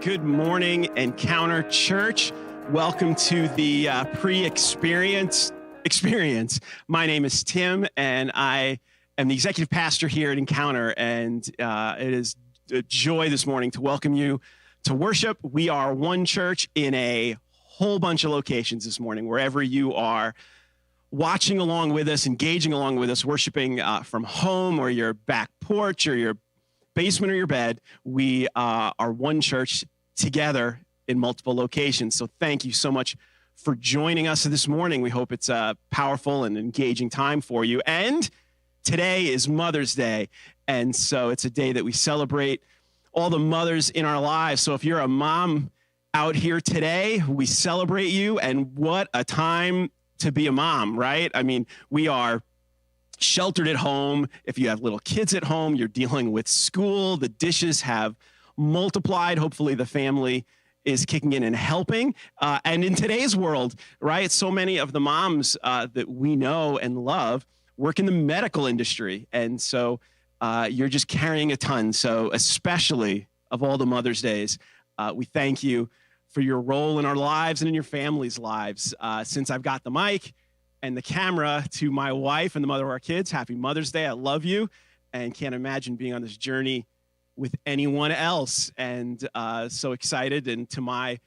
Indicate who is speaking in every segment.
Speaker 1: Good morning, Encounter Church. Welcome to the pre-experience experience. My name is Tim, and I am the executive pastor here at Encounter, and it is a joy this morning to welcome you to worship. We are one church in a whole bunch of locations this morning, wherever you are watching along with us, engaging along with us, worshiping from home or your back porch or your basement or your bed. We are one church together in multiple locations. So thank you so much for joining us this morning. We hope it's a powerful and engaging time for you. And today is Mother's Day. And so it's a day that we celebrate all the mothers in our lives. So if you're a mom out here today, we celebrate you. And what a time to be a mom, right? I mean, we are sheltered at home. If you have little kids at home, you're dealing with school. The dishes have multiplied. Hopefully the family is kicking in and helping. And in today's world, right, so many of the moms that we know and love work in the medical industry. And so you're just carrying a ton. So especially of all the Mother's Days, we thank you for your role in our lives and in your family's lives. Since I've got the mic and the camera to my wife and the mother of our kids, happy Mother's Day. I love you and can't imagine being on this journey with anyone else. And so excited. And to my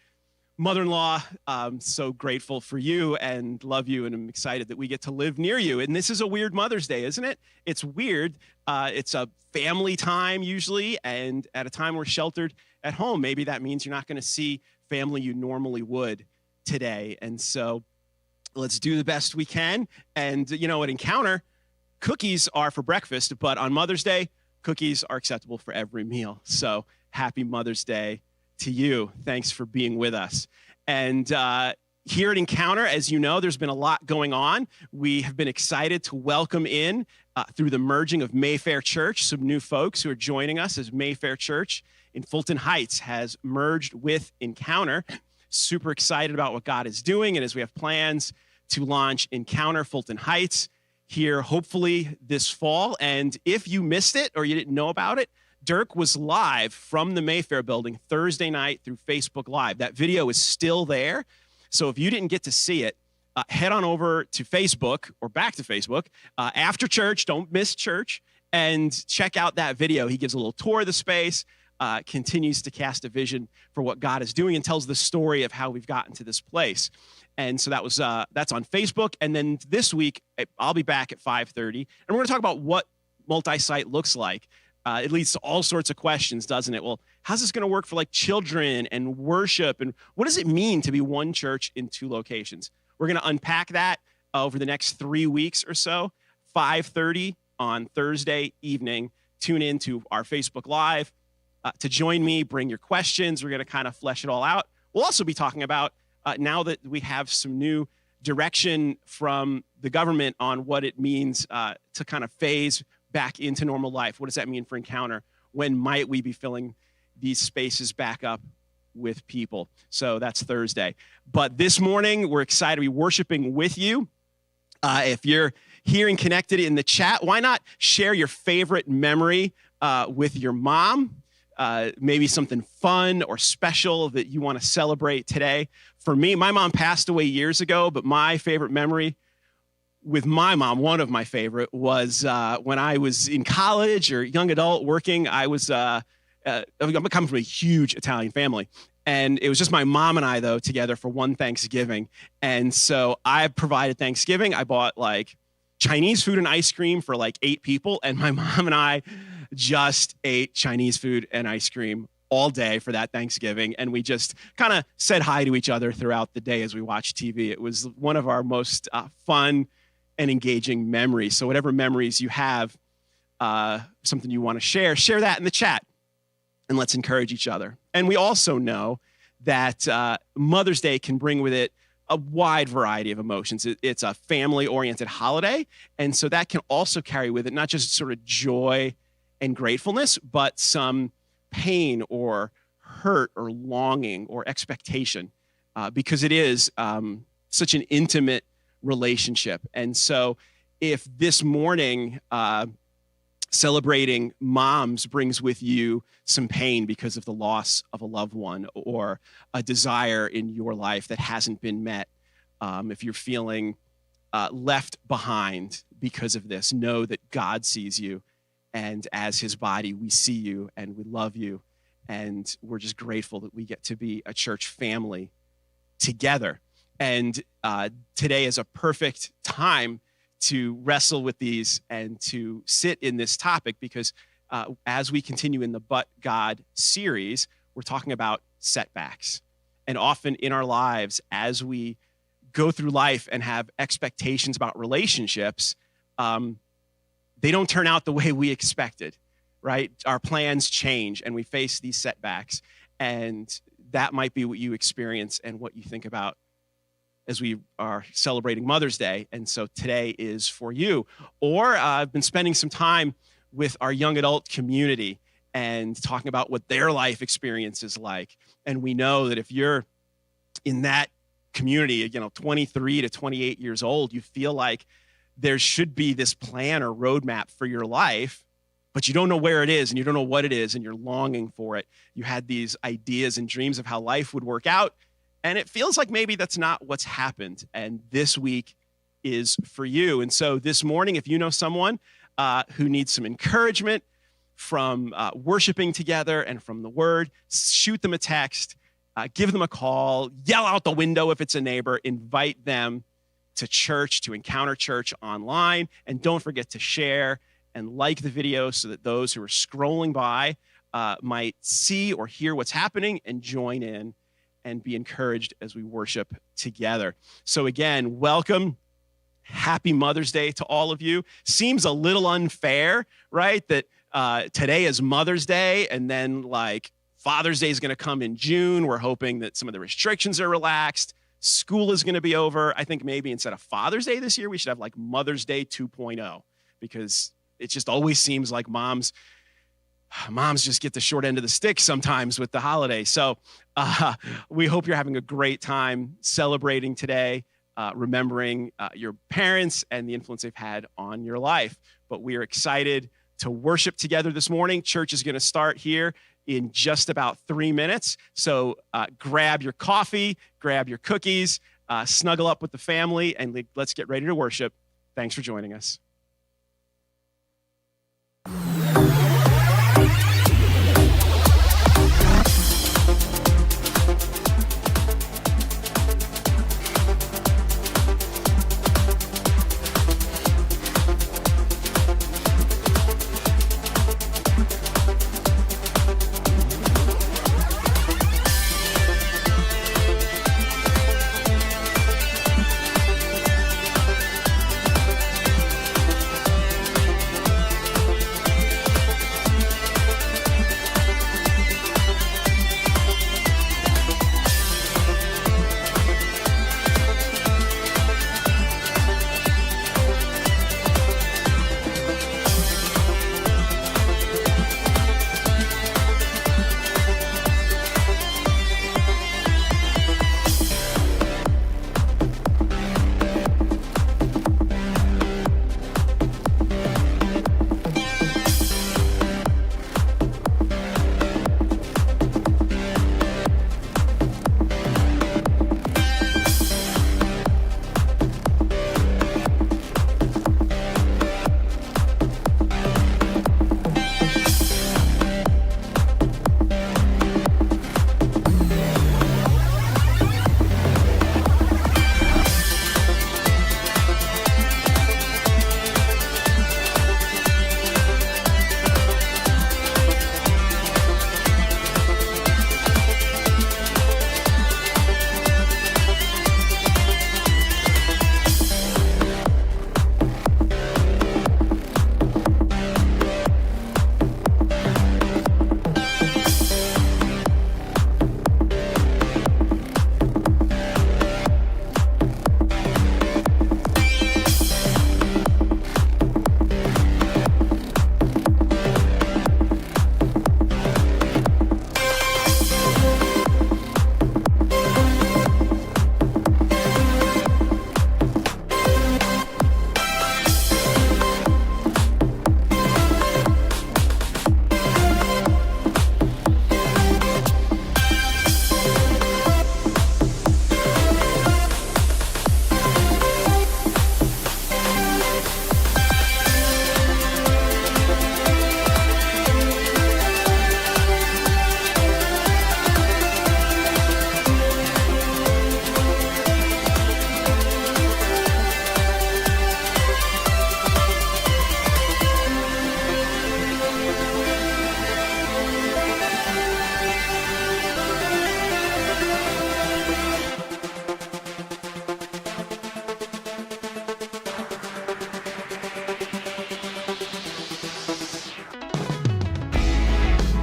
Speaker 1: mother-in-law, I'm so grateful for you and love you. And I'm excited that we get to live near you. And this is a weird Mother's Day, isn't it? It's weird. It's a family time usually. And at a time we're sheltered at home, maybe that means you're not going to see family you normally would today. And so let's do the best we can. And, you know, at Encounter, cookies are for breakfast, but on Mother's Day, cookies are acceptable for every meal. So happy Mother's Day to you. Thanks for being with us. And here at Encounter, as you know, there's been a lot going on. We have been excited to welcome in, through the merging of Mayfair Church, some new folks who are joining us as Mayfair Church in Fulton Heights has merged with Encounter. Super excited about what God is doing, and as we have plans to launch Encounter Fulton Heights here, hopefully this fall. And if you missed it or you didn't know about it, Dirk was live from the Mayfair building Thursday night through Facebook Live. That video is still there. So if you didn't get to see it, head on over to Facebook or back to Facebook after church. Don't miss church and check out that video. He gives a little tour of the space. Continues to cast a vision for what God is doing and tells the story of how we've gotten to this place. And so that's on Facebook. And then this week, I'll be back at 5:30. And we're going to talk about what multi-site looks like. It leads to all sorts of questions, doesn't it? Well, how's this going to work for like children and worship? And what does it mean to be one church in two locations? We're going to unpack that over the next 3 weeks or so. 5:30 on Thursday evening. Tune in to our Facebook Live. To join me, bring your questions. We're going to kind of flesh it all out. We'll also be talking about, now that we have some new direction from the government on what it means to kind of phase back into normal life. What does that mean for Encounter? When might we be filling these spaces back up with people? So that's Thursday. But this morning, we're excited to be worshiping with you. If you're here and connected in the chat, why not share your favorite memory with your mom? Maybe something fun or special that you want to celebrate today. For me, my mom passed away years ago, but my favorite memory with my mom, one of my favorite, was when I was in college or young adult working. I'm coming from a huge Italian family. And it was just my mom and I, though, together for one Thanksgiving. And so I provided Thanksgiving. I bought like Chinese food and ice cream for like 8 people. And my mom and I just ate Chinese food and ice cream all day for that Thanksgiving. And we just kind of said hi to each other throughout the day as we watched TV. It was one of our most fun and engaging memories. So whatever memories you have, something you want to share that in the chat. And let's encourage each other. And we also know that Mother's Day can bring with it a wide variety of emotions. It's a family-oriented holiday. And so that can also carry with it not just sort of joy and gratefulness, but some pain or hurt or longing or expectation, because it is such an intimate relationship. And so if this morning Celebrating moms brings with you some pain because of the loss of a loved one or a desire in your life that hasn't been met. If you're feeling left behind because of this, know that God sees you, and as his body, we see you and we love you, and we're just grateful that we get to be a church family together. And today is a perfect time to wrestle with these and to sit in this topic because as we continue in the But God series, we're talking about setbacks. And often in our lives, as we go through life and have expectations about relationships, they don't turn out the way we expected, right? Our plans change and we face these setbacks. And that might be what you experience and what you think about as we are celebrating Mother's Day. And so today is for you. Or I've been spending some time with our young adult community and talking about what their life experience is like. And we know that if you're in that community, 23 to 28 years old, you feel like there should be this plan or roadmap for your life, but you don't know where it is and you don't know what it is and you're longing for it. You had these ideas and dreams of how life would work out, and it feels like maybe that's not what's happened. And this week is for you. And so this morning, if you know someone who needs some encouragement from worshiping together and from the word, shoot them a text, give them a call, yell out the window if it's a neighbor, invite them to church, to Encounter Church online. And don't forget to share and like the video so that those who are scrolling by might see or hear what's happening and join in and be encouraged as we worship together. So again, welcome. Happy Mother's Day to all of you. Seems a little unfair, right? That today is Mother's Day and then like Father's Day is going to come in June. We're hoping that some of the restrictions are relaxed. School is going to be over. I think maybe instead of Father's Day this year, we should have like Mother's Day 2.0 because it just always seems like moms just get the short end of the stick sometimes with the holiday. So we hope you're having a great time celebrating today, remembering your parents and the influence they've had on your life. But we are excited to worship together this morning. Church is going to start here in just about 3 minutes. So grab your coffee, grab your cookies, snuggle up with the family, and let's get ready to worship. Thanks for joining us.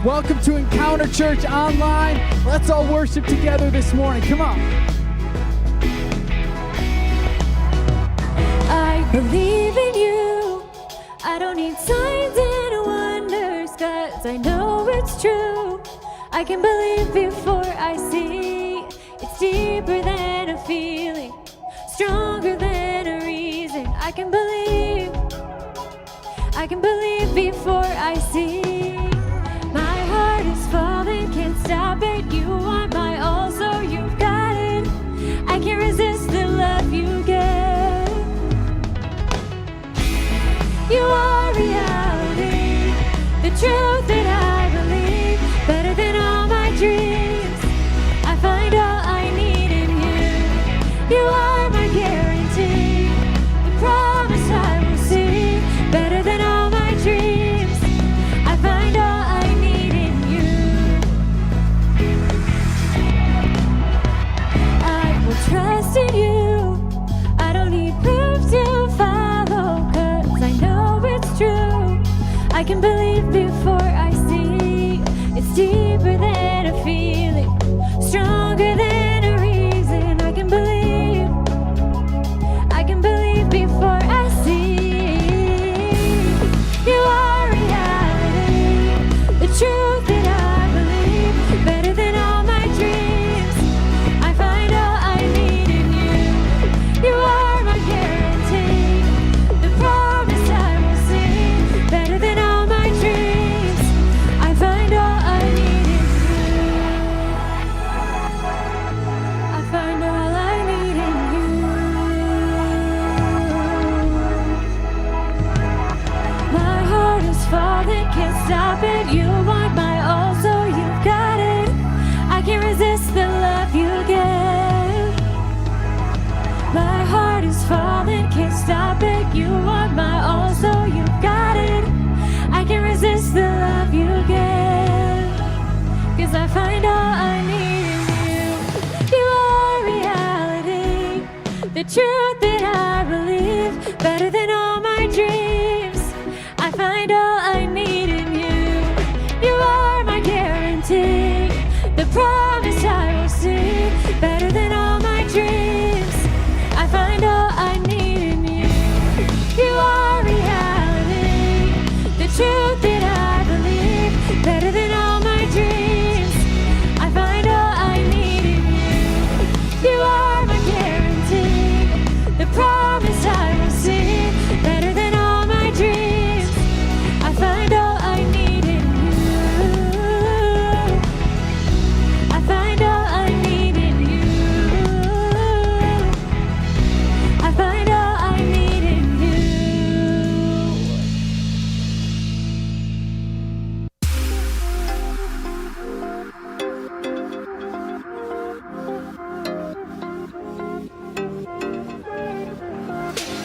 Speaker 2: Welcome to Encounter Church Online. Let's all worship together this morning. Come on.
Speaker 3: I believe in you. I don't need signs and wonders, 'cause I know it's true. I can believe before I see. It's deeper than a feeling, stronger than a reason. I can believe before I see. My heart is falling, can't stop it. You are my all, so you've got it. I can't resist the love you give. You are reality, the truth that I believe, better than all my dreams. I find all I need in you. You are my guarantee, the promise I will see, better than all my dreams. I find all I need in you. I will trust in you. I don't need proof to follow, 'cause I know it's true. I can believe before I see. It's deeper than a feeling, stronger than a reason. I can believe before I see. You are reality, the truth that I believe, better than all my dreams. I find all I need in you. You are my guarantee, the promise I will see, better than all my dreams. I find all I need in you. I find all I need in you. My heart is falling, can't stop it. You want my all, so you've got it. I can't resist the love you give. My heart is falling, can't stop it. You want my all, so you've got it. I can't resist the love you give. 'Cause I find all I need in you. You are reality, the truth that I believe, better than all my dreams. I find all I need in you. You are my guarantee, the promise I will see, better than all my dreams. I find all I need in you. You are reality, the truth that I believe, better than all my dreams. I find all I need in you. You are my guarantee, the promise I will see, better than all my dreams. I find all I need in you. I find all I need in you. I find all I need in you.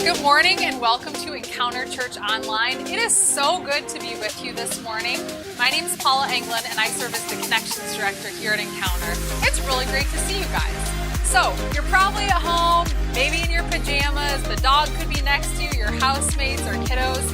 Speaker 4: Good morning and welcome to Encounter Church Online. It is so good to be with you this morning. My name is Paula Englund and I serve as the Connections Director here at Encounter. It's really great to see you guys. So, you're probably at home, maybe in your pajamas, the dog could be next to you, your housemates or kiddos.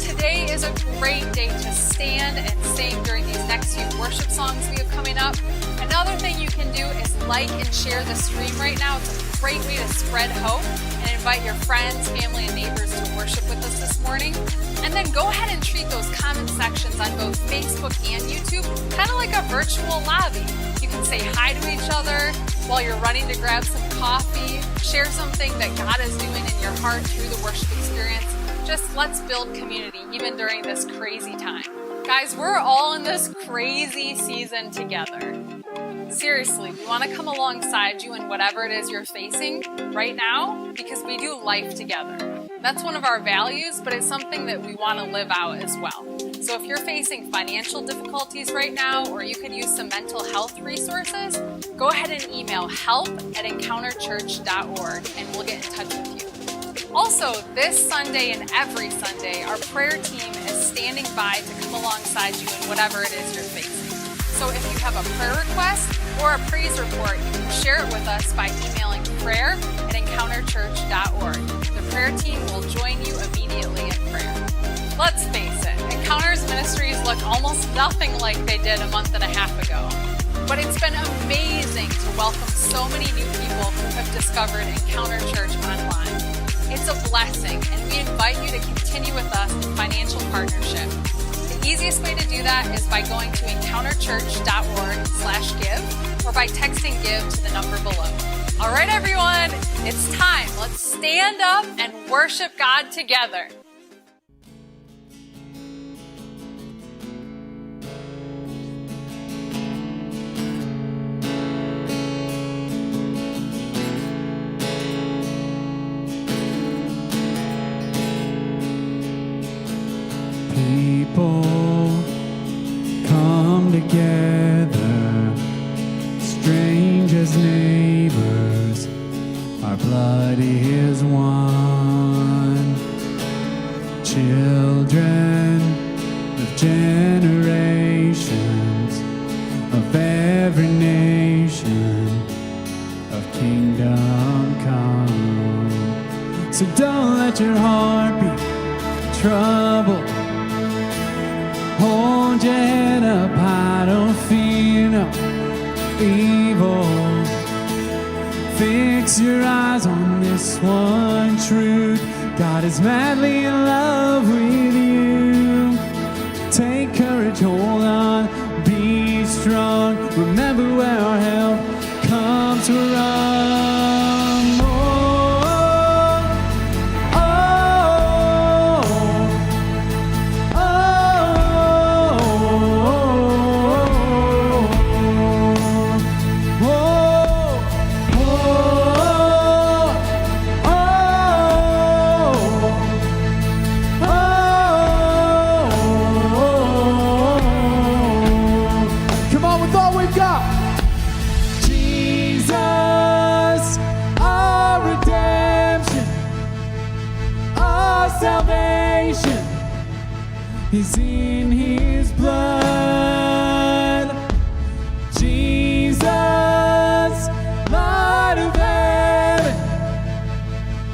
Speaker 4: Today is a great day to stand and sing during these next few worship songs we have coming up. Another thing you can do is like and share the stream right now. It's a great way to spread hope and invite your friends, family, and neighbors to worship with us this morning. And then go ahead and treat those comment sections on both Facebook and YouTube kind of like a virtual lobby. You can say hi to each other while you're running to grab some coffee, share something that God is doing in your heart through the worship experience. Just let's build community even during this crazy time. Guys, we're all in this crazy season together. Seriously, we want to come alongside you in whatever it is you're facing right now because we do life together. That's one of our values, but it's something that we want to live out as well. So if you're facing financial difficulties right now, or you could use some mental health resources, go ahead and email help@encounterchurch.org and we'll get in touch with you. Also, this Sunday and every Sunday, our prayer team is standing by to come alongside you in whatever it is you're facing. So if you have a prayer request or a praise report, you can share it with us by emailing prayer@encounterchurch.org. The prayer team will join you immediately in prayer. Let's face it, Encounters Ministries look almost nothing like they did a month and a half ago. But it's been amazing to welcome so many new people who have discovered Encounter Church online. It's a blessing, and we invite you to continue with us in financial partnership. The easiest way to do that is by going to encounterchurch.org/give or by texting give to the number below. All right, everyone, it's time. Let's stand up and worship God together.
Speaker 2: People come together, strangers, neighbors, our blood is one. Children of generations, of every nation, of kingdom come. So don't let your heart be troubled. Hold your head up high, don't fear no evil. Fix your eyes on this one truth. God is madly in love with you. Take courage, hold on, be strong. Remember where our help comes from. Is in his blood. Jesus, light of heaven,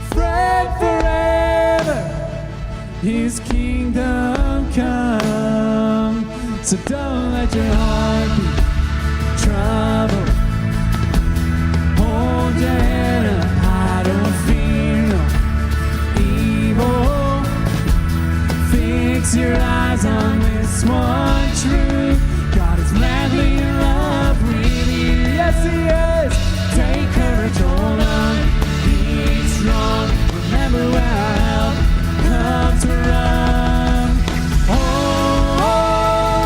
Speaker 2: friend forever, his kingdom come. So don't let your heart be troubled. Hold your head up high, don't fear no evil. Fix your eyes on this one truth. God is madly in love with you. Yes, he is. Take courage, hold on, be strong. Remember where our help comes from. Oh, oh,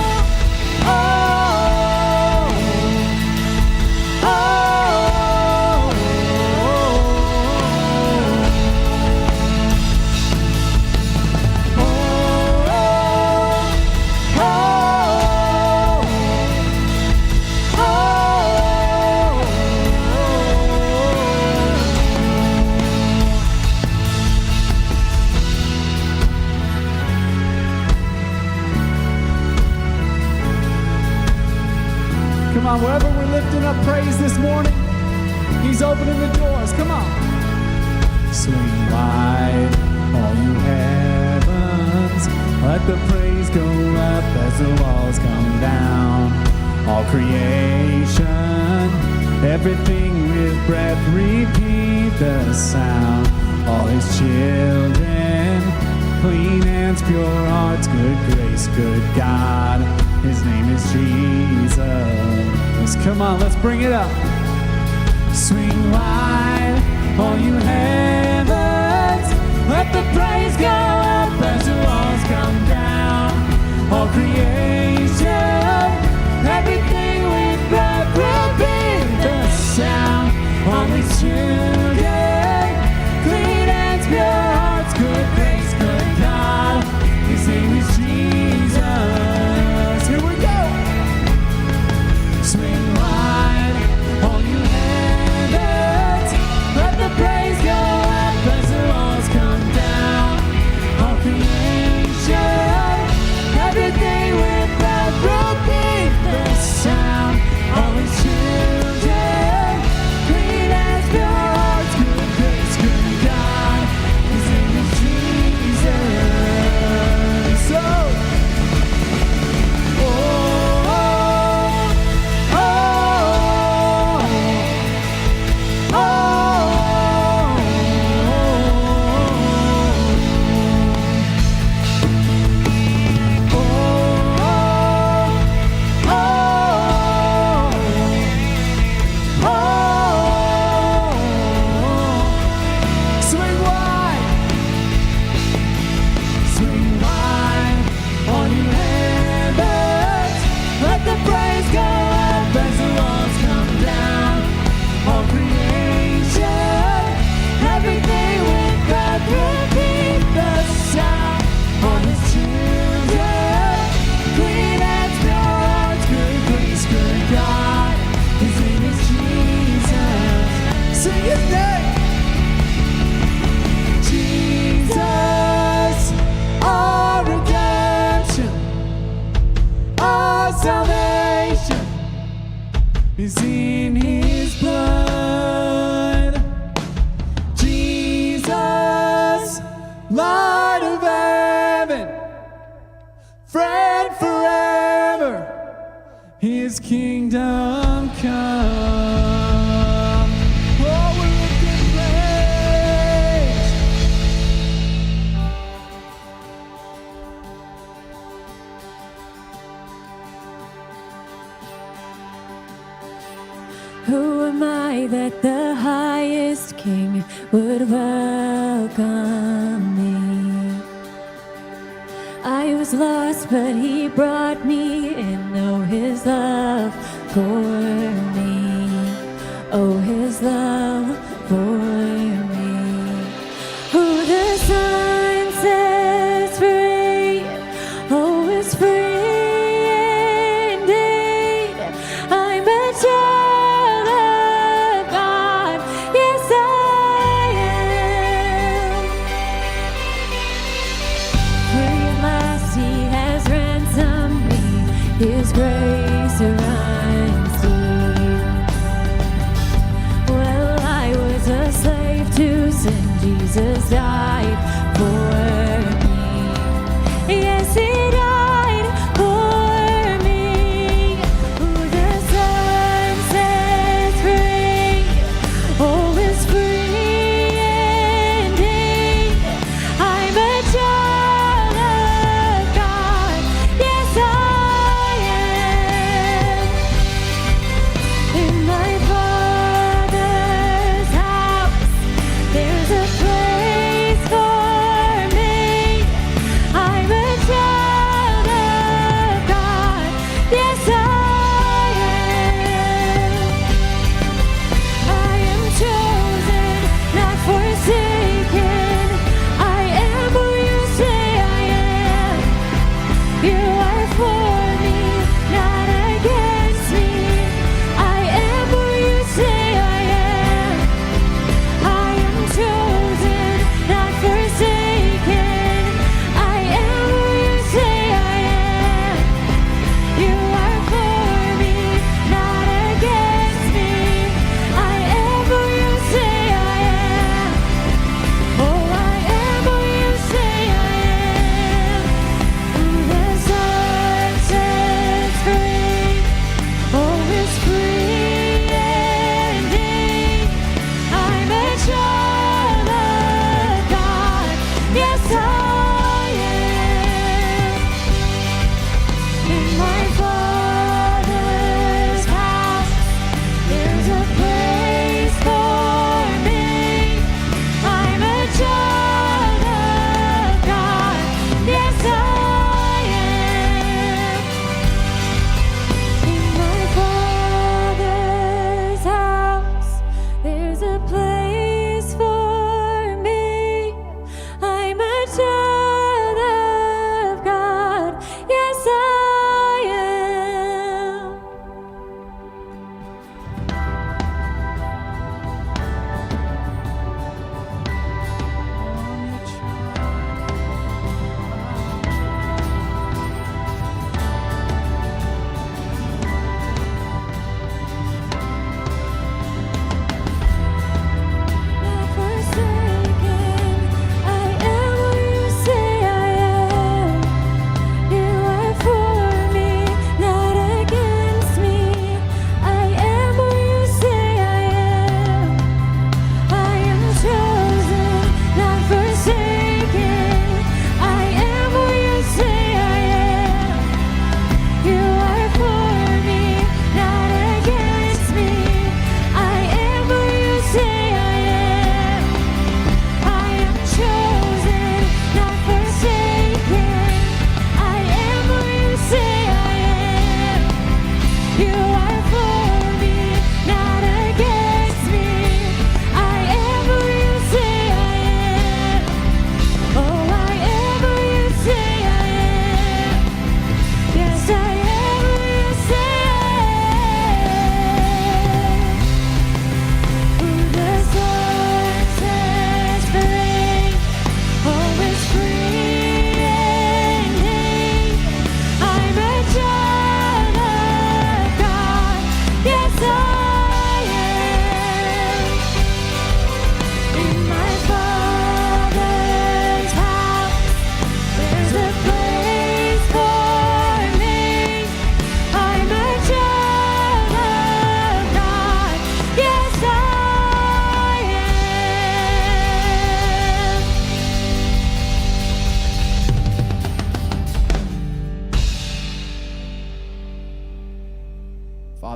Speaker 2: oh, oh, come on, wherever we're lifting up praise this morning, he's opening the doors. Come on. Swing wide, all you heavens. Let the praise go up as the walls come down. All creation, everything with breath, repeat the sound. All his children, clean hands, pure hearts, good grace, good God. His name is Jesus. Come on, let's bring it up. Swing wide, all you heavens. Let the praise go up as the walls come down. All creation, everything with breath, repeat the sound. All his children, clean hands, pure hearts, good grace, good God. His name is Jesus. Here we go. Swing wide, all you heavens. Let the praise go up. Light of heaven, friend forever, His kingdom come. Oh, we're lifting praise.
Speaker 3: Who am I that the highest King would welcome me? I was lost, but He brought me in. Oh, His love for me. Oh, His love for me. Who the Son sets free, oh, is free indeed. I'm a child of God. Yes, I am. Free at last, He has ransomed me. His grace runs deep. Well, I was a slave to sin. Jesus died for me. Yes, He died for me. Who the Son sets free, oh, is free indeed. I'm a child of God. Yes, I am. In my Father's house, there's a place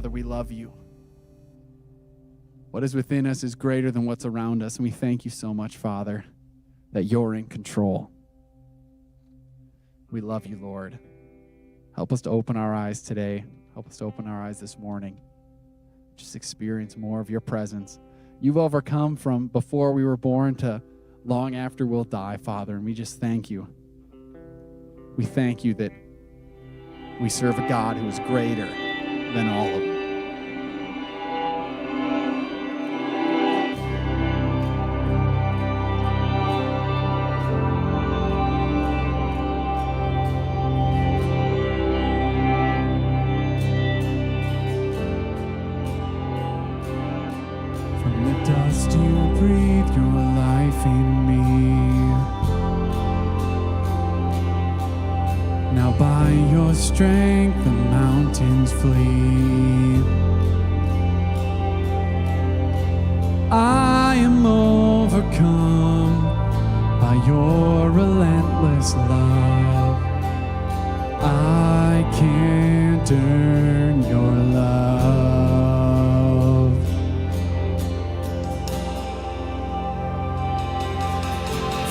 Speaker 2: Father, we love you. What is within us is greater than what's around us, and we thank you so much, Father, that you're in control. We love you, Lord. Help us to open our eyes today. Help us to open our eyes this morning. Just experience more of your presence. You've overcome from before we were born to long after we'll die, Father, and we just thank you. We thank you that we serve a God who is greater than all of them. From the dust you breathe your life in me. Now by your strength the mountains flee. I am overcome by your relentless love. I can't earn your love.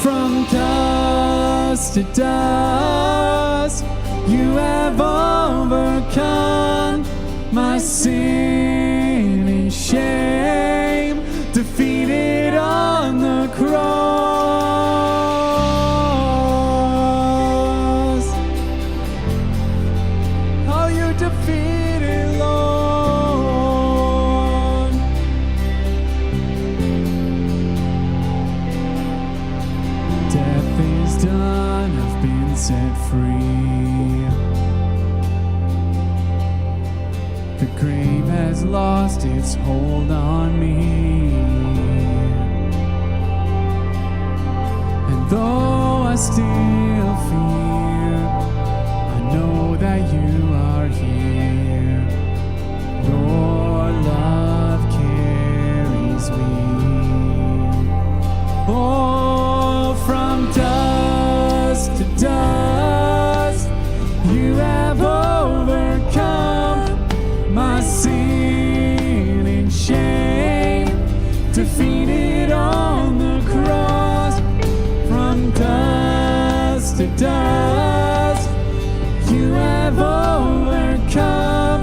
Speaker 2: From dust to dust, you have overcome my sin and shame, defeated on the cross. Oh, you defeated, Lord. Death is done, I've been set free. The grave has lost its hold on me. And though I still fear, I know that you are here. Your love carries me. Oh, from dust to dust, you have overcome my sin and shame, defeated on the cross. From dust to dust, you have overcome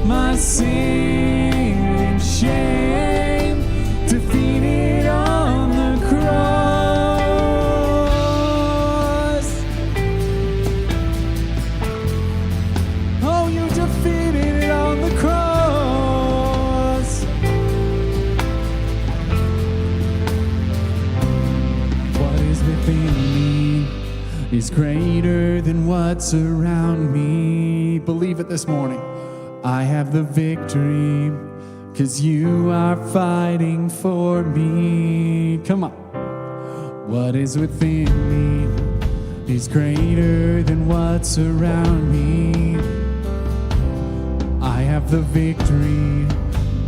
Speaker 2: my sin and shame, defeated on the cross. Oh, you defeated it on the cross. What is within me is greater than what's around me. Believe it this morning. I have the victory, 'cause you are fighting for me. Come on. What is within me is greater than what's around me. I have the victory,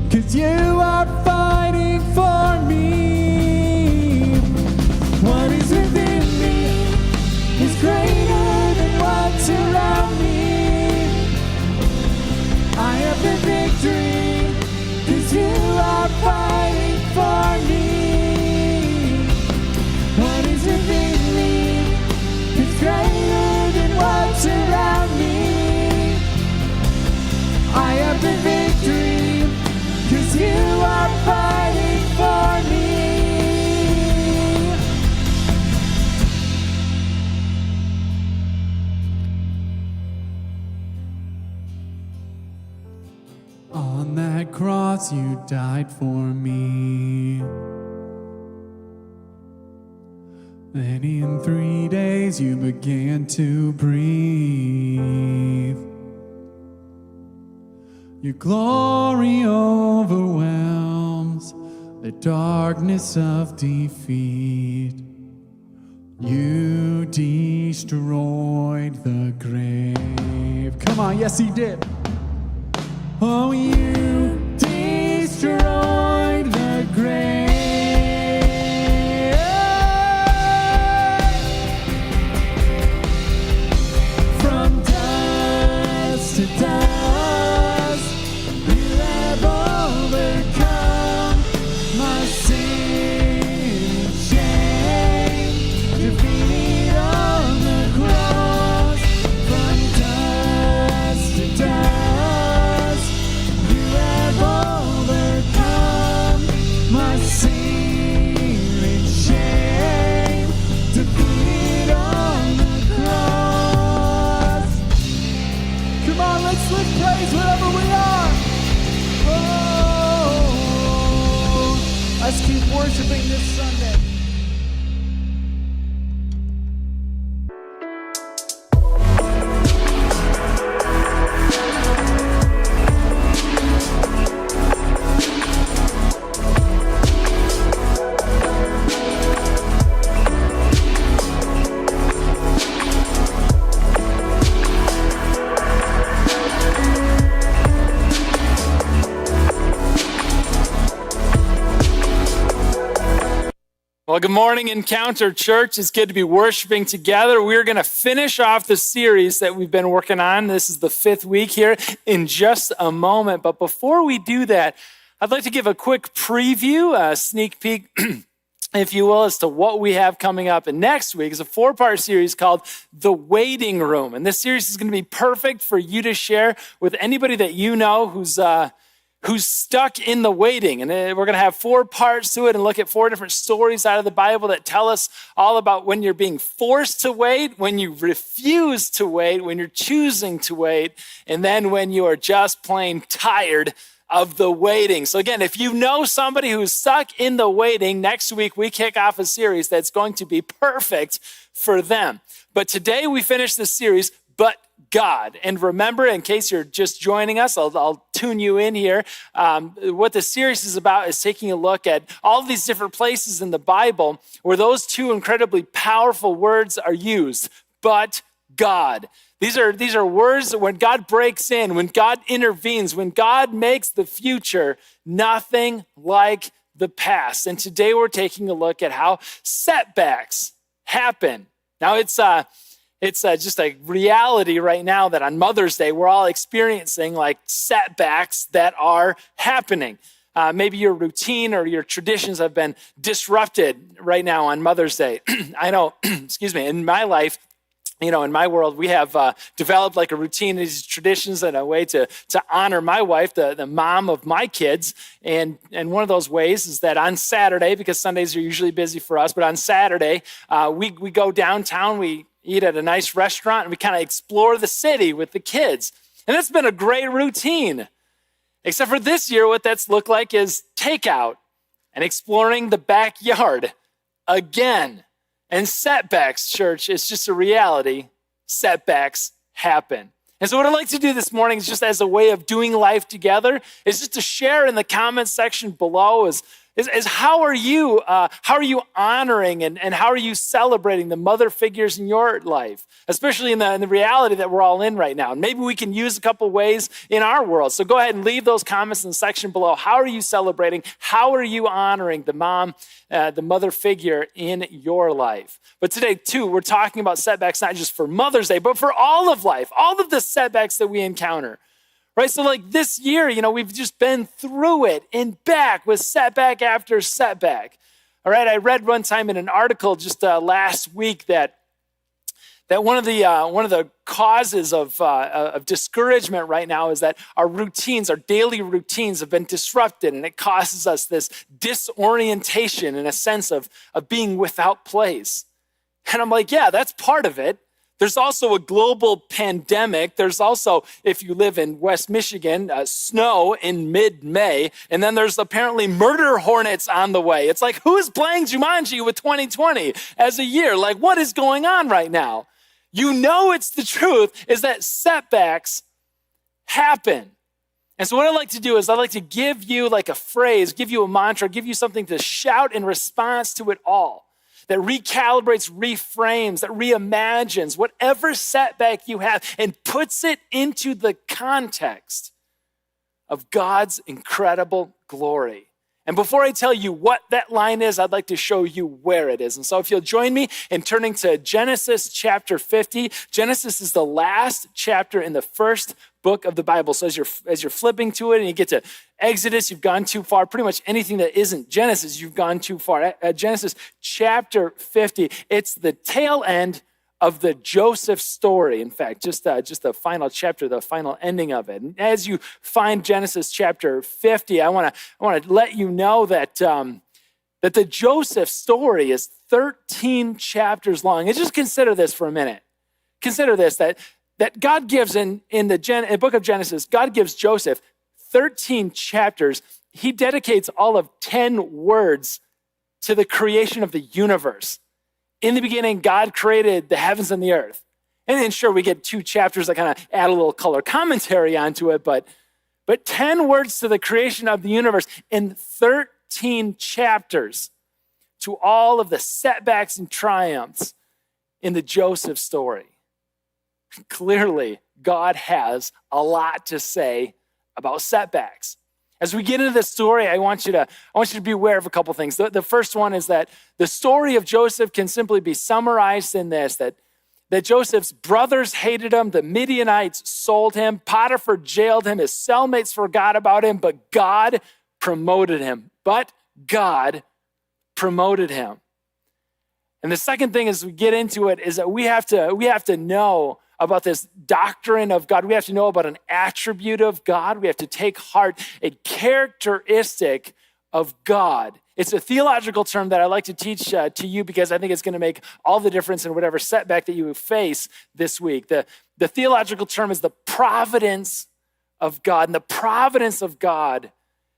Speaker 2: 'cause you are fighting for me. What is within me is greater than what's around me. I have the victory, 'cause you are fighting for me. What is within me is greater than what's around me. I have the victory, 'cause you are fighting for me. On that cross you died for me. Then in 3 days you began to breathe. Your glory overwhelms the darkness of defeat. You destroyed the grave. Come on, yes, he did. Oh, you destroyed the grave. From dust to dust,
Speaker 5: Well, good morning, Encounter Church. It's good to be worshiping together. We're going to finish off the series that we've been working on. This is the 5th week here in just a moment. But before we do that, I'd like to give a quick preview, a sneak peek, if you will, as to what we have coming up. And next week is a 4-part series called The Waiting Room. And this series is going to be perfect for you to share with anybody that you know who's stuck in the waiting. And we're going to have 4 parts to it and look at 4 different stories out of the Bible that tell us all about when you're being forced to wait, when you refuse to wait, when you're choosing to wait, and then when you are just plain tired of the waiting. So again, if you know somebody who's stuck in the waiting, next week we kick off a series that's going to be perfect for them. But today we finish the series, But God. And remember, in case you're just joining us, I'll tune you in here. What the series is about is taking a look at all of these different places in the Bible where those 2 incredibly powerful words are used. But God. These are words that when God breaks in, when God intervenes, when God makes the future nothing like the past. And today we're taking a look at how setbacks happen. Now it's just a reality right now that on Mother's Day, we're all experiencing like setbacks that are happening. Maybe your routine or your traditions have been disrupted right now on Mother's Day. I know, in my life, in my world, we have developed like a routine, these traditions and a way to honor my wife, the mom of my kids. And one of those ways is that on Saturday, because Sundays are usually busy for us, but on Saturday, we go downtown, we eat at a nice restaurant, and we kind of explore the city with the kids. And it's been a great routine. Except for this year, what that's looked like is takeout and exploring the backyard again. And setbacks, church, it's just a reality. Setbacks happen. And so what I'd like to do this morning is just as a way of doing life together is just to share in the comments section below is how are you honoring and how are you celebrating the mother figures in your life, especially in the reality that we're all in right now. And maybe we can use a couple ways in our world. So go ahead and leave those comments in the section below. How are you celebrating? How are you honoring the mom, the mother figure in your life? But today, too, we're talking about setbacks, not just for Mother's Day, but for all of life, all of the setbacks that we encounter. Right? So like this year, we've just been through it and back with setback after setback. All right. I read one time in an article just last week that one of the causes of discouragement right now is that our daily routines have been disrupted, and it causes us this disorientation in a sense of being without place. And I'm like, yeah, that's part of it. There's also a global pandemic. There's also, if you live in West Michigan, snow in mid-May. And then there's apparently murder hornets on the way. It's like, who is playing Jumanji with 2020 as a year? Like, what is going on right now? It's the truth, is that setbacks happen. And so what I'd like to do is I'd like to give you like a phrase, give you a mantra, give you something to shout in response to it all. That recalibrates, reframes, that reimagines whatever setback you have and puts it into the context of God's incredible glory. And before I tell you what that line is, I'd like to show you where it is. And so if you'll join me in turning to Genesis chapter 50. Genesis is the last chapter in the first book of the Bible. So as you're flipping to it and you get to Exodus, you've gone too far. Pretty much anything that isn't Genesis, you've gone too far. At Genesis chapter 50, it's the tail end of the Joseph story. In fact, just the final chapter, the final ending of it. And as you find Genesis chapter 50, I want to let you know that the Joseph story is 13 chapters long. And just consider this for a minute. Consider this, that God gives in the book of Genesis, God gives Joseph 13 chapters. He dedicates all of 10 words to the creation of the universe. In the beginning, God created the heavens and the earth. And then sure, we get 2 chapters that kind of add a little color commentary onto it, but 10 words to the creation of the universe in 13 chapters to all of the setbacks and triumphs in the Joseph story. Clearly, God has a lot to say about setbacks. As we get into this story, I want you to be aware of a couple things. The first one is that the story of Joseph can simply be summarized in this, that Joseph's brothers hated him, the Midianites sold him, Potiphar jailed him, his cellmates forgot about him, but God promoted him. And the second thing as we get into it is that we have to know about this doctrine of God. We have to know about an attribute of God. We have to take heart a characteristic of God. It's a theological term that I like to teach to you because I think it's going to make all the difference in whatever setback that you face this week. The theological term is the providence of God. And the providence of God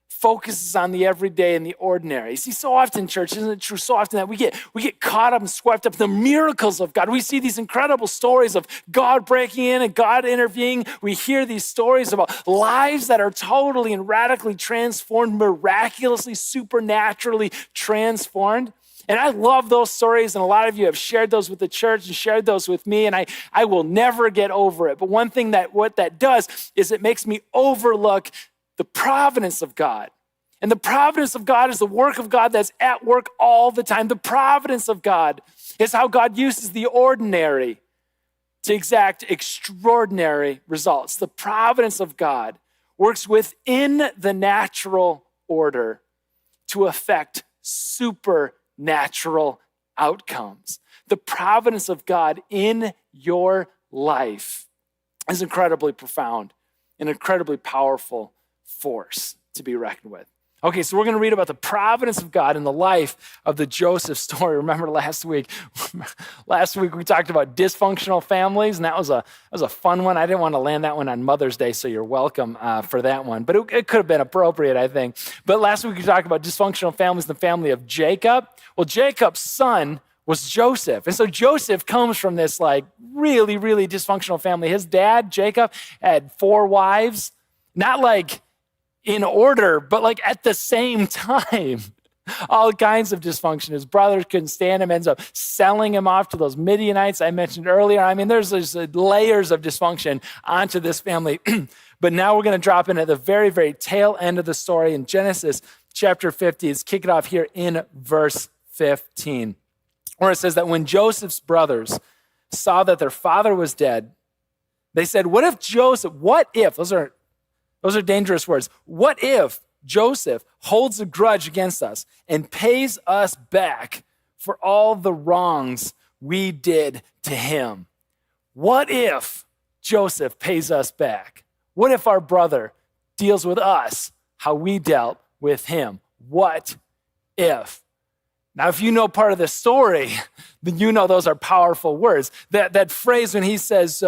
Speaker 5: focuses on the everyday and the ordinary. See, so often, church, isn't it true? So often that we get caught up and swept up in the miracles of God. We see these incredible stories of God breaking in and God intervening. We hear these stories about lives that are totally and radically transformed, miraculously, supernaturally transformed. And I love those stories, and a lot of you have shared those with the church and shared those with me, and I will never get over it. But one thing what that does is it makes me overlook the providence of God. And the providence of God is the work of God that's at work all the time. The providence of God is how God uses the ordinary to exact extraordinary results. The providence of God works within the natural order to affect supernatural outcomes. The providence of God in your life is incredibly profound and incredibly powerful force to be reckoned with. Okay, so we're going to read about the providence of God in the life of the Joseph story. Remember last week we talked about dysfunctional families, and that was a fun one. I didn't want to land that one on Mother's Day, so you're welcome for that one. But it could have been appropriate, I think. But last week we talked about dysfunctional families in the family of Jacob. Well, Jacob's son was Joseph. And so Joseph comes from this really, really dysfunctional family. His dad, Jacob, had 4 wives, not in order, but at the same time. All kinds of dysfunction. His brothers couldn't stand him, ends up selling him off to those Midianites I mentioned earlier. I mean, there's layers of dysfunction onto this family. But now we're going to drop in at the very, very tail end of the story in Genesis chapter 50. Let's kick it off here in verse 15, where it says that when Joseph's brothers saw that their father was dead, they said, what if, those are dangerous words. What if Joseph holds a grudge against us and pays us back for all the wrongs we did to him? What if Joseph pays us back? What if our brother deals with us how we dealt with him? What if? Now, if you know part of the story, then you know those are powerful words. That phrase when he says,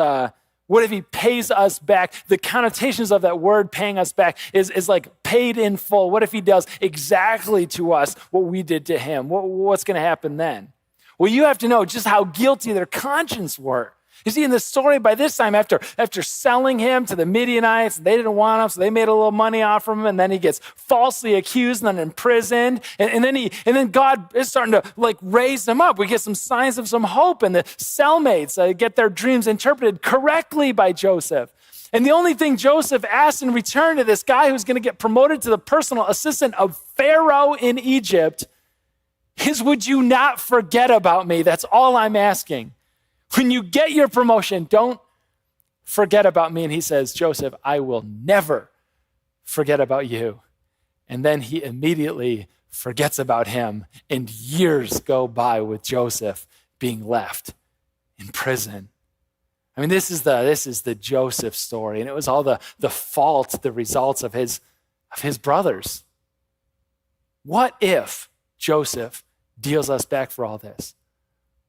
Speaker 5: what if he pays us back? The connotations of that word, paying us back, is like paid in full. What if he does exactly to us what we did to him? What's going to happen then? Well, you have to know just how guilty their conscience were. You see, in the story, by this time, after selling him to the Midianites, they didn't want him, so they made a little money off from him, and then he gets falsely accused and then imprisoned, and then God is starting to raise him up. We get some signs of some hope, and the cellmates get their dreams interpreted correctly by Joseph. And the only thing Joseph asks in return to this guy who's going to get promoted to the personal assistant of Pharaoh in Egypt is, would you not forget about me? That's all I'm asking. When you get your promotion, don't forget about me. And he says, Joseph, I will never forget about you. And then he immediately forgets about him, and years go by with Joseph being left in prison. I mean, this is the Joseph story, and it was all the fault, the results of his brothers. What if Joseph deals us back for all this?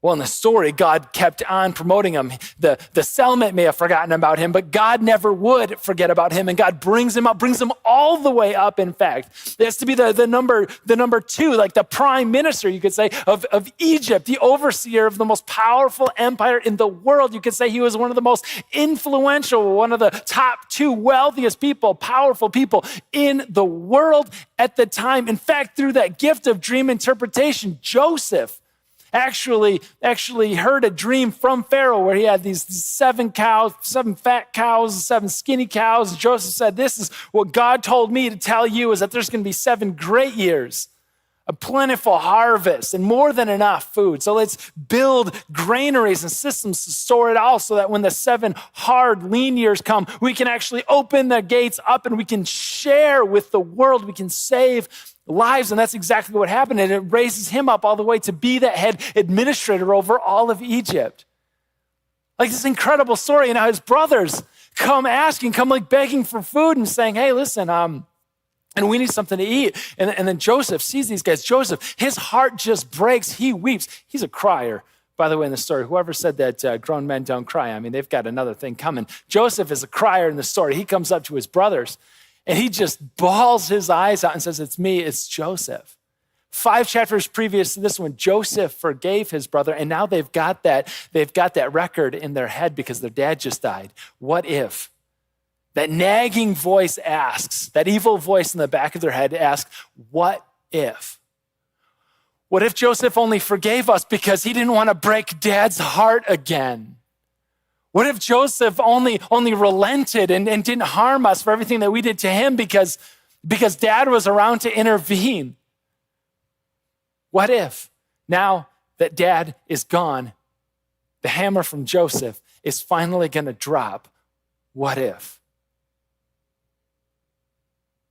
Speaker 5: Well, in the story, God kept on promoting him. The cellmate may have forgotten about him, but God never would forget about him, and God brings him up, brings him all the way up, in fact. It has to be the number 2, like the prime minister, you could say, of Egypt, the overseer of the most powerful empire in the world. You could say he was one of the most influential, one of the top 2 wealthiest people, powerful people in the world at the time. In fact, through that gift of dream interpretation, Joseph actually heard a dream from Pharaoh where he had these 7 cows, 7 fat cows, 7 skinny cows. Joseph said, this is what God told me to tell you, is that there's going to be 7 great years, a plentiful harvest, and more than enough food. So let's build granaries and systems to store it all so that when the 7 hard, lean years come, we can actually open the gates up and we can share with the world. We can save lives. And that's exactly what happened. And it raises him up all the way to be the head administrator over all of Egypt. Like this incredible story. And now his brothers come like begging for food and saying, hey, listen, and we need something to eat. And then Joseph sees these guys. Joseph, his heart just breaks. He weeps. He's a crier, by the way, in the story. Whoever said that grown men don't cry, I mean, they've got another thing coming. Joseph is a crier in the story. He comes up to his brothers, and he just bawls his eyes out and says, it's me, it's Joseph. 5 chapters previous to this one, Joseph forgave his brother, and now they've got that record in their head because their dad just died. What if? That nagging voice asks, that evil voice in the back of their head asks, what if? What if Joseph only forgave us because he didn't want to break dad's heart again? What if Joseph only relented and didn't harm us for everything that we did to him because dad was around to intervene? What if now that dad is gone, the hammer from Joseph is finally going to drop? What if?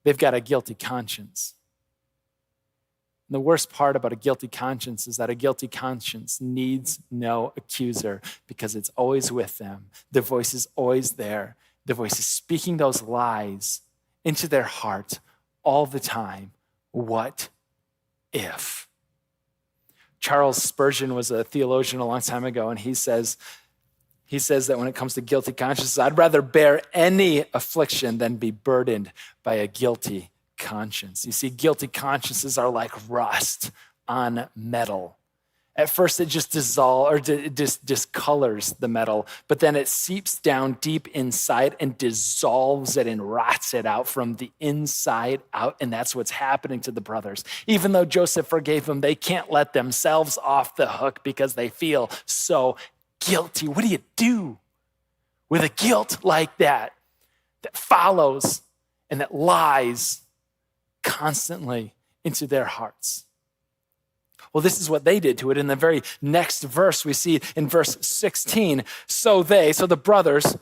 Speaker 5: They've got a guilty conscience. And the worst part about a guilty conscience is that a guilty conscience needs no accuser because it's always with them. The voice is always there. The voice is speaking those lies into their heart all the time. What if? Charles Spurgeon was a theologian a long time ago, and he says that when it comes to guilty consciences, I'd rather bear any affliction than be burdened by a guilty conscience. You see, guilty consciences are like rust on metal. At first, it just discolors the metal, but then it seeps down deep inside and dissolves it and rots it out from the inside out. And that's what's happening to the brothers. Even though Joseph forgave them, they can't let themselves off the hook because they feel so guilty. What do you do with a guilt like that follows and that lies constantly into their hearts? Well, this is what they did to it. In the very next verse, we see in verse 16, so the brothers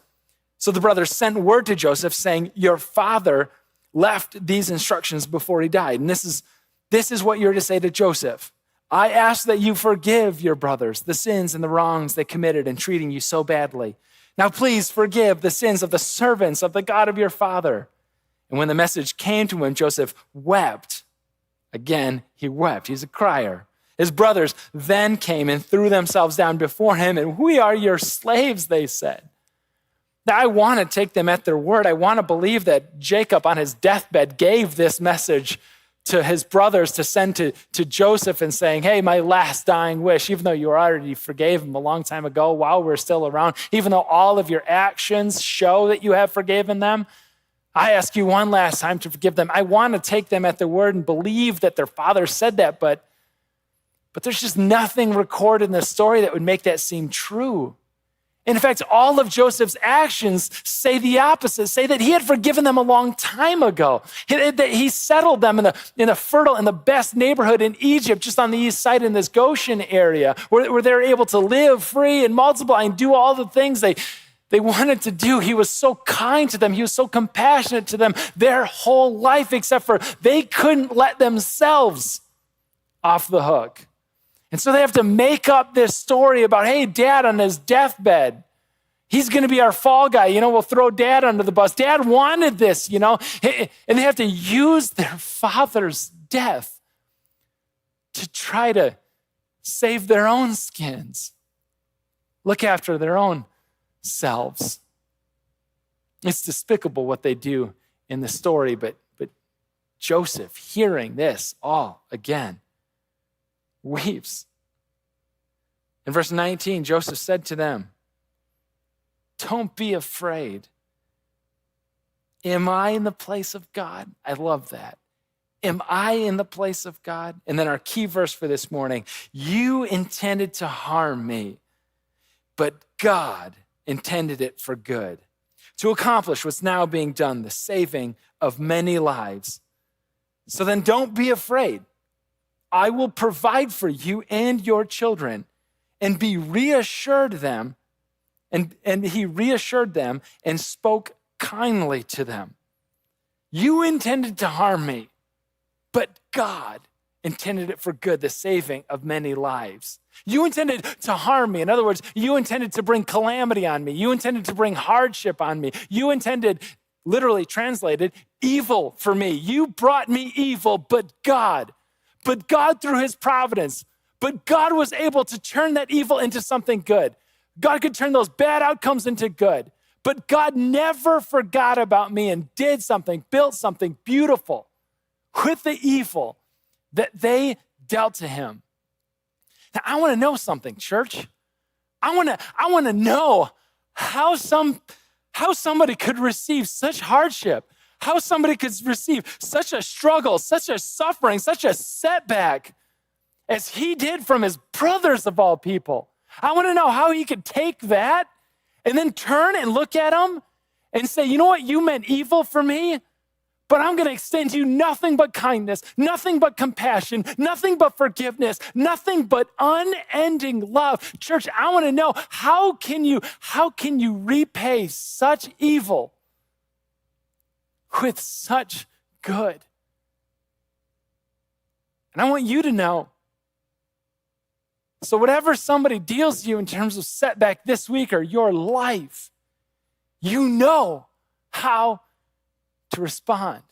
Speaker 5: sent word to Joseph saying, your father left these instructions before he died. And this is what you're to say to Joseph. I ask that you forgive your brothers the sins and the wrongs they committed in treating you so badly. Now, please forgive the sins of the servants of the God of your father. And when the message came to him, Joseph wept. Again, he wept. He's a crier. His brothers then came and threw themselves down before him, and we are your slaves, they said. Now, I want to take them at their word. I want to believe that Jacob on his deathbed gave this message to his brothers to send to Joseph and saying, hey, my last dying wish, even though you already forgave him a long time ago while we're still around, even though all of your actions show that you have forgiven them, I ask you one last time to forgive them. I want to take them at their word and believe that their father said that, but there's just nothing recorded in the story that would make that seem true. In fact, all of Joseph's actions say the opposite, say that he had forgiven them a long time ago. He settled them in the best neighborhood in Egypt, just on the east side in this Goshen area, where they're able to live free and multiply and do all the things they wanted to do. He was so kind to them. He was so compassionate to them their whole life, except for they couldn't let themselves off the hook. And so they have to make up this story about, hey, dad on his deathbed, he's going to be our fall guy. We'll throw dad under the bus. Dad wanted this, And they have to use their father's death to try to save their own skins, look after their own selves. It's despicable what they do in the story, but Joseph, hearing this all again, weeps. In verse 19, Joseph said to them, don't be afraid. Am I in the place of God? I love that. Am I in the place of God? And then our key verse for this morning, you intended to harm me, but God intended it for good, to accomplish what's now being done, the saving of many lives. So then don't be afraid. I will provide for you and your children, and be reassured them. And he reassured them and spoke kindly to them. You intended to harm me, but God intended it for good, the saving of many lives. You intended to harm me. In other words, you intended to bring calamity on me. You intended to bring hardship on me. You intended, literally translated, evil for me. You brought me evil, but God through his providence, but God was able to turn that evil into something good. God could turn those bad outcomes into good. But God never forgot about me and did something, built something beautiful with the evil that they dealt to him. Now, I want to know something, church. I want to know how somebody could receive such hardship, how somebody could receive such a struggle, such a suffering, such a setback as he did from his brothers of all people. I want to know how he could take that and then turn and look at him and say, you know what, you meant evil for me, but I'm going to extend you nothing but kindness, nothing but compassion, nothing but forgiveness, nothing but unending love. Church, I want to know, how can you repay such evil with such good? And I want you to know. So whatever somebody deals you in terms of setback this week or your life, you know how to respond.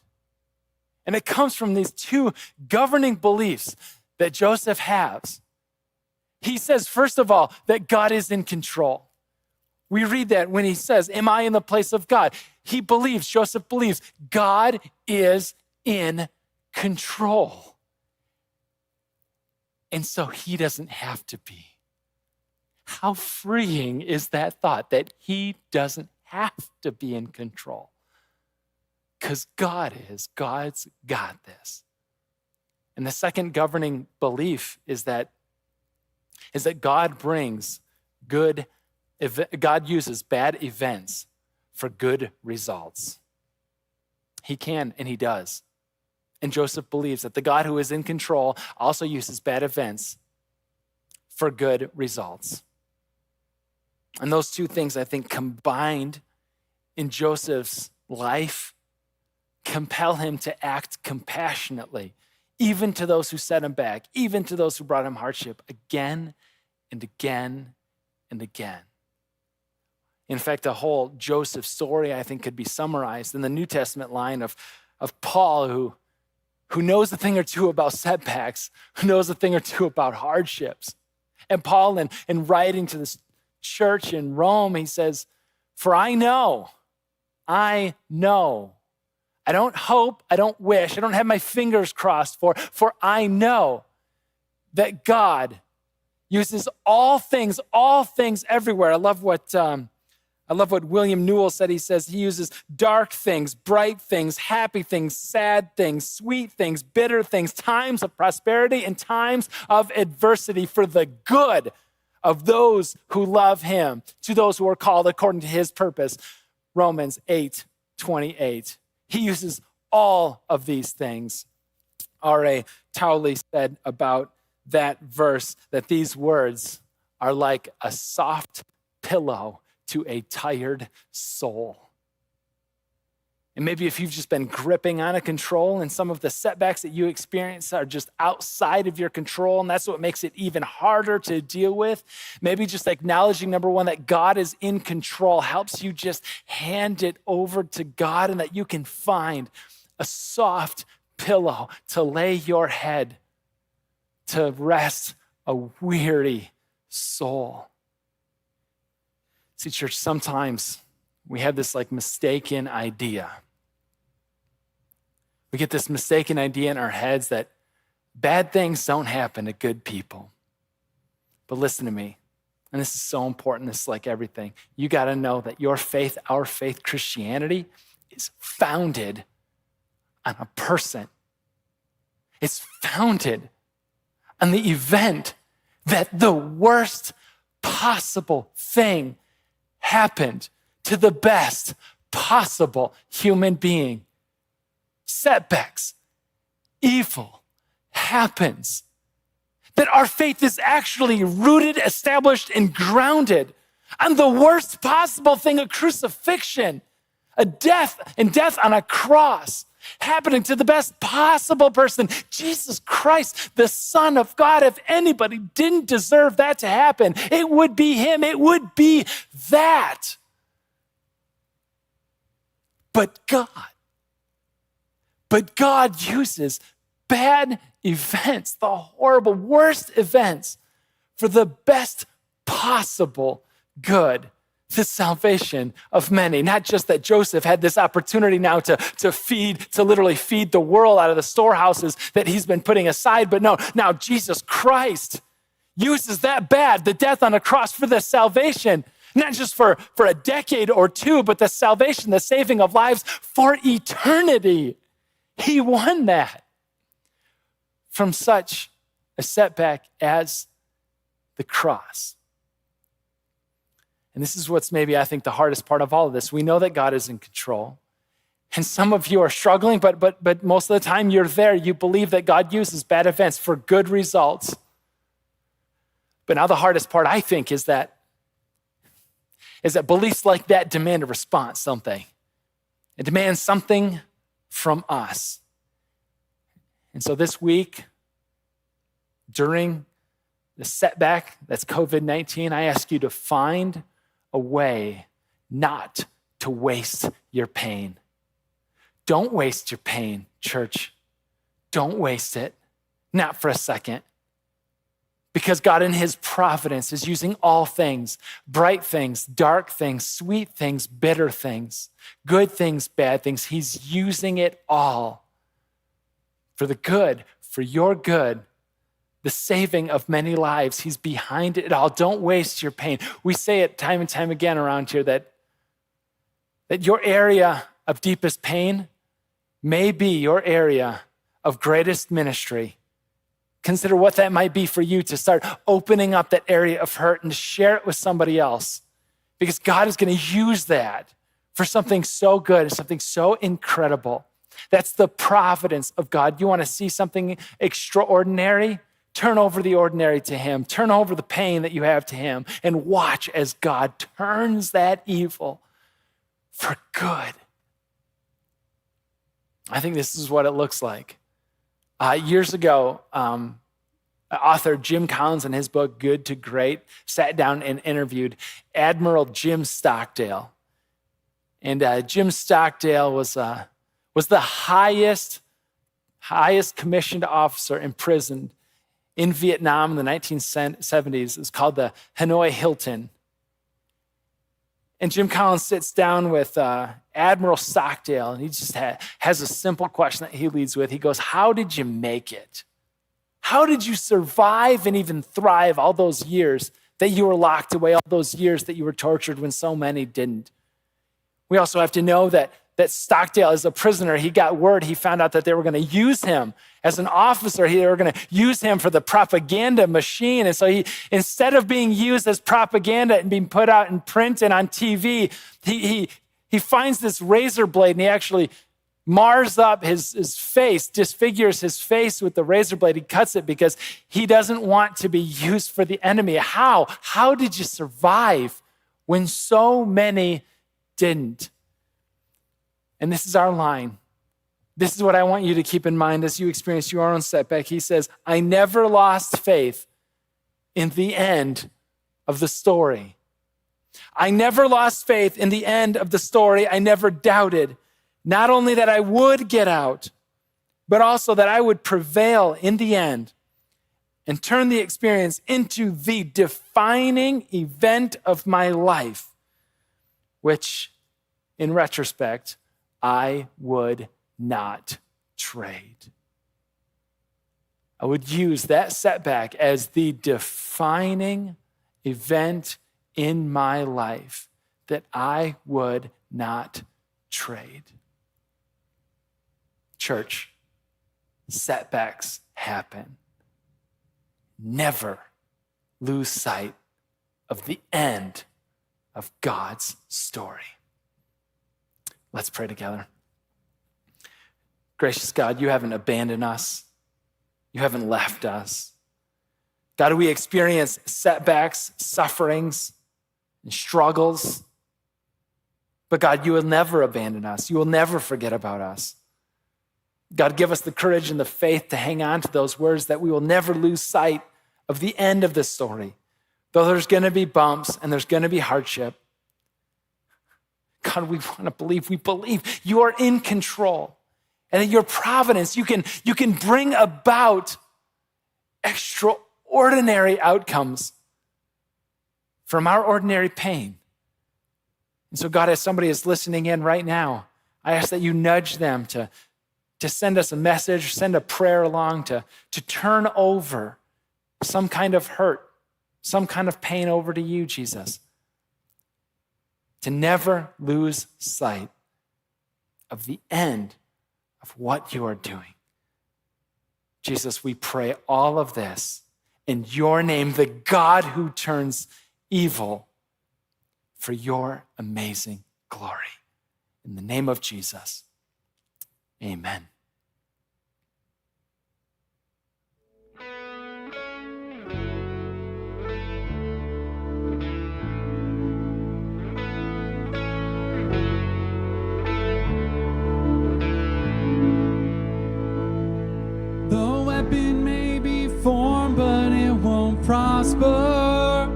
Speaker 5: And it comes from these two governing beliefs that Joseph has. He says, first of all, that God is in control. We read that when he says, am I in the place of God? Joseph believes, God is in control. And so he doesn't have to be. How freeing is that thought that he doesn't have to be in control? Because God's got this. And the second governing belief is that God uses bad events for good results. He can and he does. And Joseph believes that the God who is in control also uses bad events for good results. And those two things, I think, combined in Joseph's life, compel him to act compassionately, even to those who set him back, even to those who brought him hardship, again and again and again. In fact, the whole Joseph story, I think, could be summarized in the New Testament line of Paul, who knows a thing or two about setbacks, who knows a thing or two about hardships. And Paul, in writing to this church in Rome, he says, for I know, I don't hope, I don't wish, I don't have my fingers crossed for I know that God uses all things everywhere. I love what William Newell said. He says he uses dark things, bright things, happy things, sad things, sweet things, bitter things, times of prosperity and times of adversity for the good of those who love him, to those who are called according to his purpose. Romans 8:28. He uses all of these things. R.A. Towley said about that verse that these words are like a soft pillow to a tired soul. And maybe if you've just been gripping on a control and some of the setbacks that you experience are just outside of your control, and that's what makes it even harder to deal with, maybe just acknowledging, number one, that God is in control helps you just hand it over to God, and that you can find a soft pillow to lay your head to rest a weary soul. See, church, sometimes we have this mistaken idea. We get this mistaken idea in our heads that bad things don't happen to good people. But listen to me, and this is so important, this is like everything. You got to know that your faith, our faith, Christianity, is founded on a person is founded on the event that the worst possible thing happened to the best possible human being. Setbacks, evil happens. That our faith is actually rooted, established, and grounded on the worst possible thing, a crucifixion, a death on a cross, happening to the best possible person, Jesus Christ, the Son of God. If anybody didn't deserve that to happen, it would be him. It would be that. But God uses bad events, the horrible, worst events, for the best possible good, the salvation of many. Not just that Joseph had this opportunity now to literally feed the world out of the storehouses that he's been putting aside, but no, now Jesus Christ uses that the death on a cross, for the salvation, not just for a decade or two, but the salvation, the saving of lives for eternity. He won that from such a setback as the cross. And this is what's maybe, I think, the hardest part of all of this. We know that God is in control. And some of you are struggling, but most of the time you're there. You believe that God uses bad events for good results. But now the hardest part, I think, is that beliefs like that demand a response, don't they? It demands something from us. And so this week, during the setback that's COVID-19, I ask you to find a way not to waste your pain. Don't waste your pain, church. Don't waste it, not for a second. Because God in his providence is using all things, bright things, dark things, sweet things, bitter things, good things, bad things. He's using it all for the good, for your good, the saving of many lives. He's behind it all. Don't waste your pain. We say it time and time again around here that your area of deepest pain may be your area of greatest ministry. Consider what that might be for you to start opening up that area of hurt and to share it with somebody else. Because God is going to use that for something so good, something so incredible. That's the providence of God. You want to see something extraordinary? Turn over the ordinary to him. Turn over the pain that you have to him and watch as God turns that evil for good. I think this is what it looks like. Years ago, author Jim Collins in his book, Good to Great, sat down and interviewed Admiral Jim Stockdale. And Jim Stockdale was the highest commissioned officer imprisoned in Vietnam in the 1970s. It's called the Hanoi Hilton. And Jim Collins sits down with Admiral Stockdale, and he just has a simple question that he leads with. He goes, how did you make it? How did you survive and even thrive all those years that you were locked away, all those years that you were tortured when so many didn't? We also have to know that Stockdale, as a prisoner, he got word, he found out that they were going to use him as an officer. They were going to use him for the propaganda machine. And so he, instead of being used as propaganda and being put out in print and on TV, he finds this razor blade and he actually mars up his face, disfigures his face with the razor blade. He cuts it because he doesn't want to be used for the enemy. How? How did you survive when so many didn't? And this is our line. This is what I want you to keep in mind as you experience your own setback. He says, I never lost faith in the end of the story. I never lost faith in the end of the story. I never doubted, not only that I would get out, but also that I would prevail in the end and turn the experience into the defining event of my life, which, in retrospect, I would not trade. I would use that setback as the defining event in my life that I would not trade. Church, setbacks happen, never lose sight of the end of God's story. Let's pray together. Gracious God, you haven't abandoned us. You haven't left us. God, we experience setbacks, sufferings, and struggles. But God, you will never abandon us. You will never forget about us. God, give us the courage and the faith to hang on to those words that we will never lose sight of the end of this story. Though there's going to be bumps and there's going to be hardship, God, we want to believe. We believe you are in control. And in your providence, you can bring about extraordinary outcomes from our ordinary pain. And so, God, as somebody is listening in right now, I ask that you nudge them to send us a message, send a prayer along, to turn over some kind of hurt, some kind of pain over to you, Jesus. To never lose sight of the end of what you are doing. Jesus, we pray all of this in your name, the God who turns evil for your amazing glory. In the name of Jesus, amen.
Speaker 2: The weapon may be formed, but it won't prosper.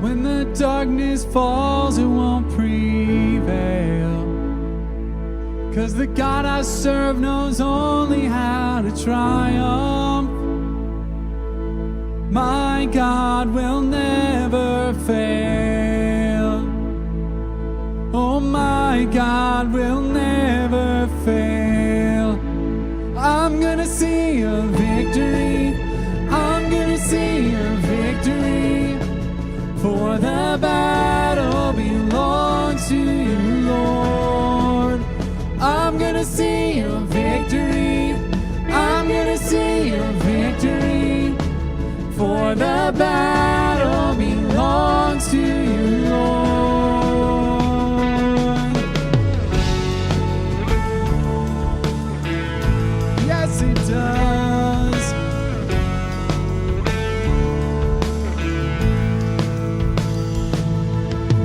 Speaker 2: When the darkness falls, it won't prevail. 'Cause the God I serve knows only how to triumph. My God will never fail. Oh, my God will never fail. I'm gonna see a victory. I'm gonna see a victory. For the battle belongs to you, Lord. I'm gonna see a victory. I'm gonna see a victory. For the battle belongs to you, Lord. Yes, it does.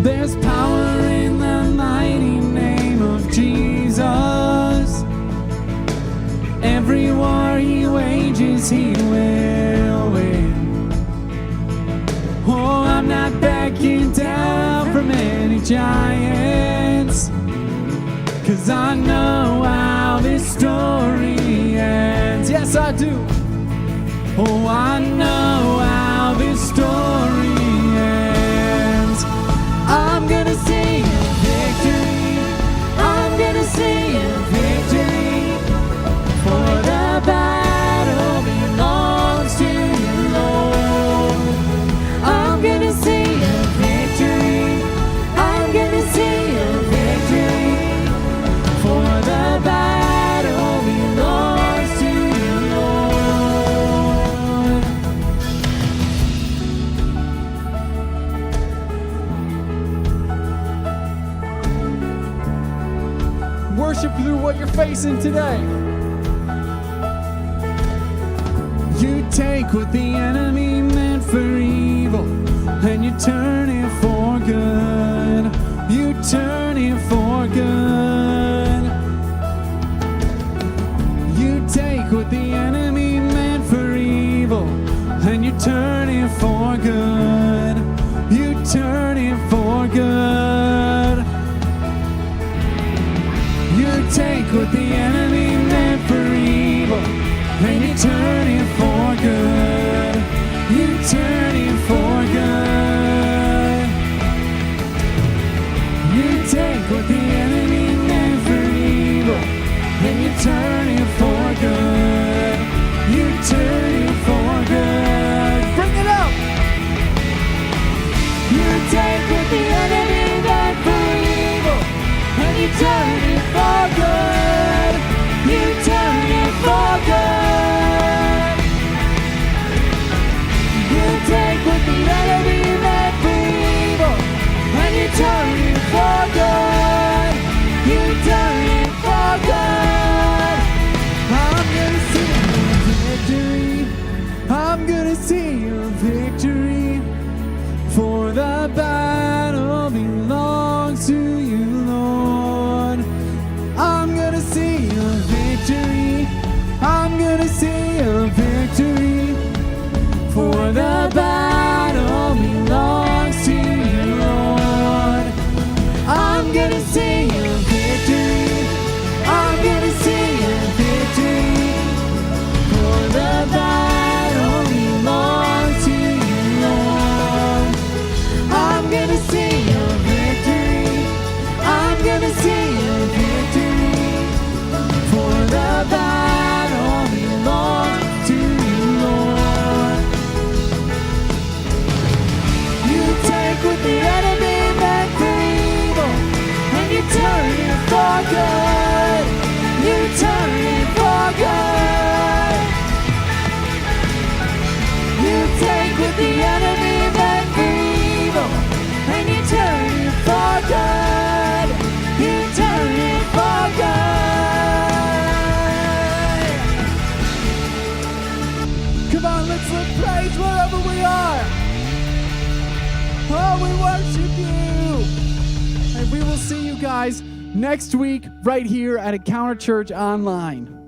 Speaker 2: There's power in the mighty name of Jesus. Every war he wages, he will win. Oh, I'm not backing down from any giants, 'cause I know how this story ends. Yes, I do. Oh, I know how this story ends. I'm gonna see a victory. I'm gonna see a victory. For the battle belongs to you, Lord. I'm gonna see a victory. I'm gonna see a victory. For the battle belongs to you, Lord. Worship through what you're facing today. You take what the enemy meant for evil and you turn it for good. You turn it for good. You take what the enemy meant for evil and you turn it for good. You turn it for good. You take what the enemy meant for evil and you turn it for good. You turn it for good. You take what the enemy meant for evil and you turn it for good. You turn it for good. Bring it up. You take what the enemy meant for evil and you turn it for good. You turn it worship you. And we will see you guys next week right here at Encounter Church Online.